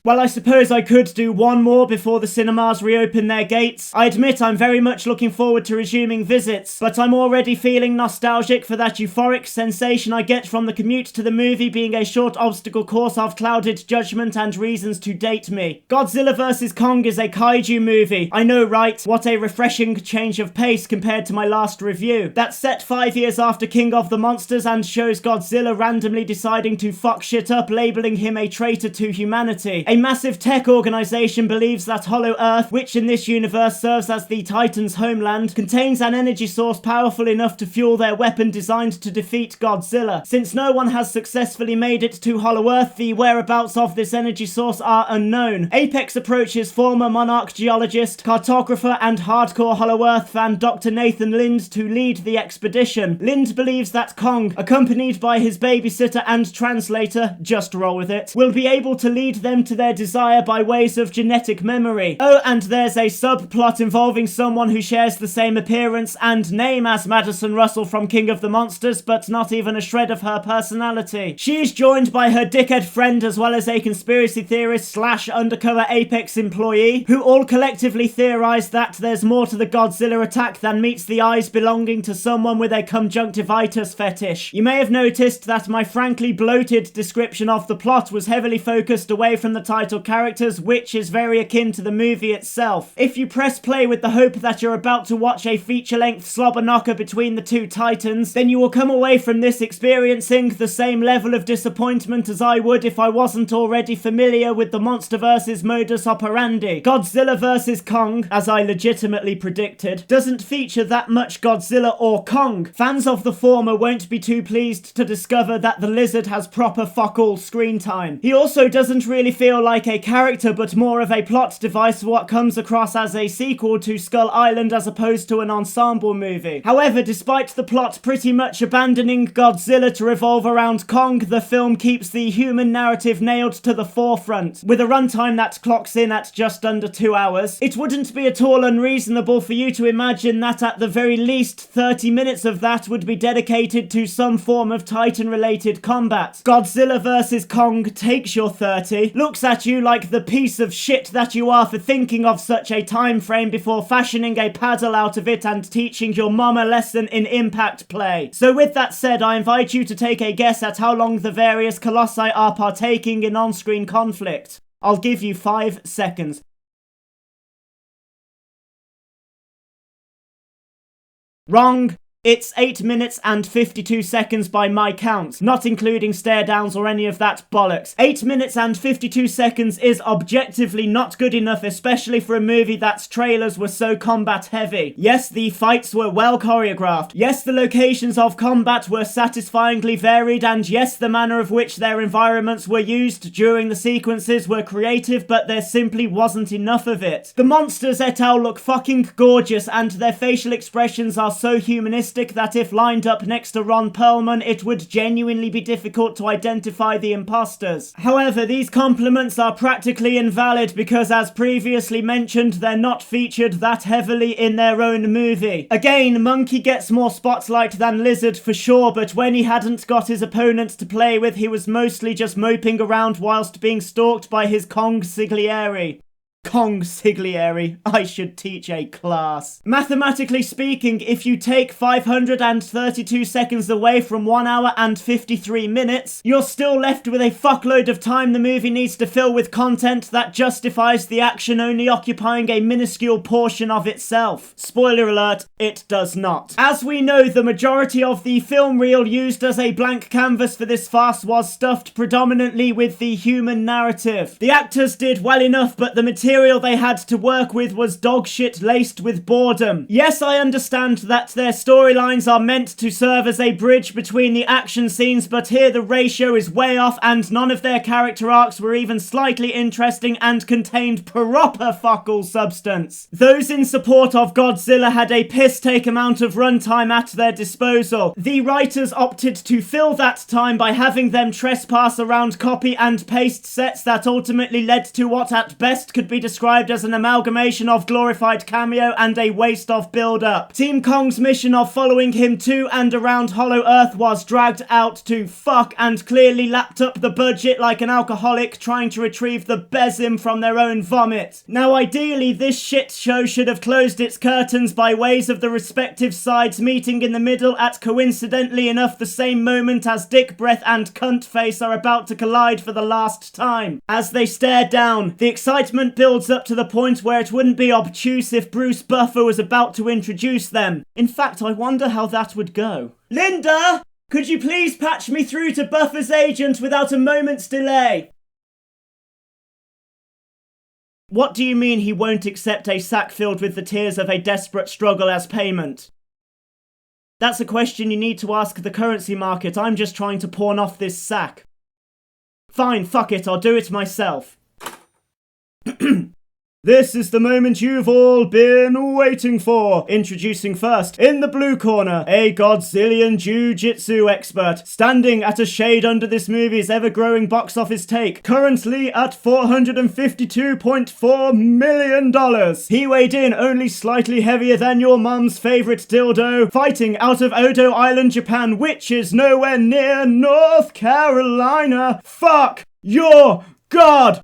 Well, I suppose I could do one more before the cinemas reopen their gates. I admit I'm very much looking forward to resuming visits, but I'm already feeling nostalgic for that euphoric sensation I get from the commute to the movie being a short obstacle course of clouded judgment and reasons to date me. Godzilla vs. Kong is a kaiju movie. I know, right? What a refreshing change of pace compared to my last review. That's set 5 years after King of the Monsters and shows Godzilla randomly deciding to fuck shit up, labeling him a traitor to humanity. A massive tech organization believes that Hollow Earth, which in this universe serves as the Titans' homeland, contains an energy source powerful enough to fuel their weapon designed to defeat Godzilla. Since no one has successfully made it to Hollow Earth, the whereabouts of this energy source are unknown. Apex approaches former Monarch geologist, cartographer, and hardcore Hollow Earth fan Dr. Nathan Lind to lead the expedition. Lind believes that Kong, accompanied by his babysitter and translator, just roll with it, will be able to lead them to their desire by ways of genetic memory. Oh, and there's a subplot involving someone who shares the same appearance and name as Madison Russell from King of the Monsters, but not even a shred of her personality. She's joined by her dickhead friend as well as a conspiracy theorist slash undercover Apex employee, who all collectively theorize that there's more to the Godzilla attack than meets the eyes belonging to someone with a conjunctivitis fetish. You may have noticed that my frankly bloated description of the plot was heavily focused away from the title characters, which is very akin to the movie itself. If you press play with the hope that you're about to watch a feature-length slobber knocker between the two titans, then you will come away from this experiencing the same level of disappointment as I would if I wasn't already familiar with the MonsterVerse's modus operandi. Godzilla vs. Kong, as I legitimately predicted, doesn't feature that much Godzilla or Kong. Fans of the former won't be too pleased to discover that the lizard has proper fuck all screen time. He also doesn't really feel like a character, but more of a plot device for what comes across as a sequel to Skull Island as opposed to an ensemble movie. However, despite the plot pretty much abandoning Godzilla to revolve around Kong, the film keeps the human narrative nailed to the forefront. With a runtime that clocks in at just under 2 hours, it wouldn't be at all unreasonable for you to imagine that at the very least 30 minutes of that would be dedicated to some form of Titan-related combat. Godzilla vs. Kong takes your 30, looks at you like the piece of shit that you are for thinking of such a time frame before fashioning a paddle out of it and teaching your mom a lesson in impact play. So with that said, I invite you to take a guess at how long the various colossi are partaking in on-screen conflict. I'll give you 5 seconds. Wrong. It's 8 minutes and 52 seconds by my count, not including stare downs or any of that bollocks. 8 minutes and 52 seconds is objectively not good enough, especially for a movie that's trailers were so combat heavy. Yes, the fights were well choreographed. Yes, the locations of combat were satisfyingly varied, and yes, the manner of which their environments were used during the sequences were creative, but there simply wasn't enough of it. The monsters et al. Look fucking gorgeous, and their facial expressions are so humanistic that if lined up next to Ron Perlman, it would genuinely be difficult to identify the imposters. However, these compliments are practically invalid because, as previously mentioned, they're not featured that heavily in their own movie. Again, Monkey gets more spotlight than Lizard for sure, but when he hadn't got his opponent to play with, he was mostly just moping around whilst being stalked by his consigliere. Consigliere. I should teach a class. Mathematically speaking, if you take 532 seconds away from 1 hour and 53 minutes, you're still left with a fuckload of time the movie needs to fill with content that justifies the action only occupying a minuscule portion of itself. Spoiler alert, it does not. As we know, the majority of the film reel used as a blank canvas for this farce was stuffed predominantly with the human narrative. The actors did well enough, but the material they had to work with was dogshit laced with boredom. Yes, I understand that their storylines are meant to serve as a bridge between the action scenes, but here the ratio is way off and none of their character arcs were even slightly interesting and contained proper fuckle substance. Those in support of Godzilla had a piss-take amount of runtime at their disposal. The writers opted to fill that time by having them trespass around copy and paste sets that ultimately led to what at best could be described as an amalgamation of glorified cameo and a waste of build-up. Team Kong's mission of following him to and around Hollow Earth was dragged out to fuck and clearly lapped up the budget like an alcoholic trying to retrieve the besom from their own vomit. Now ideally this shit show should have closed its curtains by ways of the respective sides meeting in the middle at coincidentally enough the same moment as Dick Breath and Cunt Face are about to collide for the last time. As they stare down, the excitement builds up to the point where it wouldn't be obtuse if Bruce Buffer was about to introduce them. In fact, I wonder how that would go. Linda! Could you please patch me through to Buffer's agent without a moment's delay? What do you mean he won't accept a sack filled with the tears of a desperate struggle as payment? That's a question you need to ask the currency market. I'm just trying to pawn off this sack. Fine, fuck it, I'll do it myself. This is the moment you've all been waiting for. Introducing first, in the blue corner, a Godzillian Jiu-Jitsu expert, standing at a shade under this movie's ever-growing box office take, currently at $452.4 million. He weighed in only slightly heavier than your mum's favourite dildo, fighting out of Odo Island, Japan, which is nowhere near North Carolina. Fuck your Godzilla!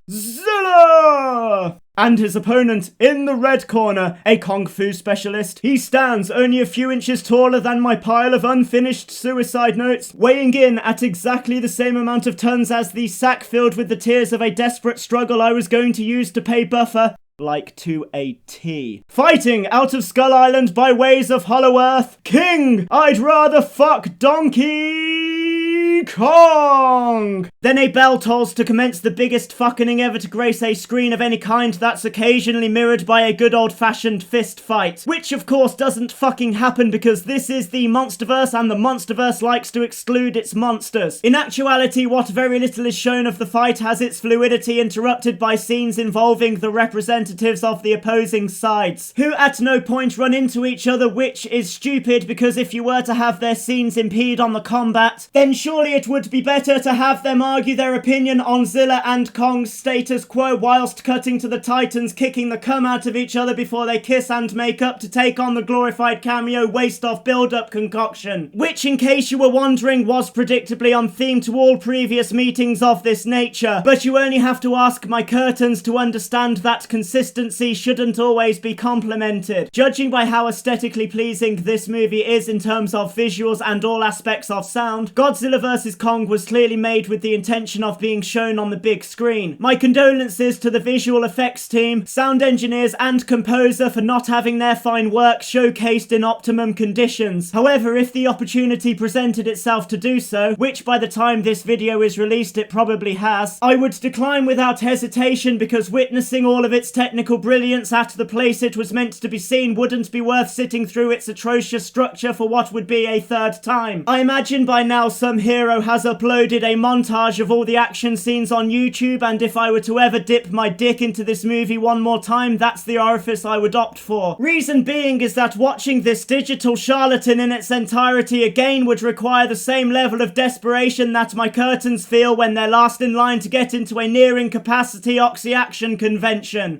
And his opponent, in the red corner, a Kung Fu specialist. He stands only a few inches taller than my pile of unfinished suicide notes, weighing in at exactly the same amount of tons as the sack filled with the tears of a desperate struggle I was going to use to pay Buffer. Like to a T. Fighting out of Skull Island by ways of Hollow Earth, King! I'd rather fuck Donkey Kong! Then a bell tolls to commence the biggest fucking ever to grace a screen of any kind that's occasionally mirrored by a good old-fashioned fist fight. Which of course doesn't fucking happen because this is the Monsterverse and the Monsterverse likes to exclude its monsters. In actuality, what very little is shown of the fight has its fluidity interrupted by scenes involving the representatives of the opposing sides, who at no point run into each other, which is stupid because if you were to have their scenes impede on the combat, then surely it would be better to have them argue their opinion on Zilla and Kong's status quo whilst cutting to the Titans kicking the cum out of each other before they kiss and make up to take on the glorified cameo waste of build-up concoction, which in case you were wondering was predictably on theme to all previous meetings of this nature, but you only have to ask my curtains to understand that consistency shouldn't always be complimented. Judging by how aesthetically pleasing this movie is in terms of visuals and all aspects of sound, Godzilla vs. Kong was clearly made with the intention of being shown on the big screen. My condolences to the visual effects team, sound engineers and composer for not having their fine work showcased in optimum conditions. However, if the opportunity presented itself to do so, which by the time this video is released it probably has, I would decline without hesitation because witnessing all of its technical brilliance at the place it was meant to be seen wouldn't be worth sitting through its atrocious structure for what would be a third time. I imagine by now some hero has uploaded a montage of all the action scenes on YouTube, and if I were to ever dip my dick into this movie one more time, that's the orifice I would opt for. Reason being is that watching this digital charlatan in its entirety again would require the same level of desperation that my curtains feel when they're last in line to get into a nearing capacity oxy-action convention.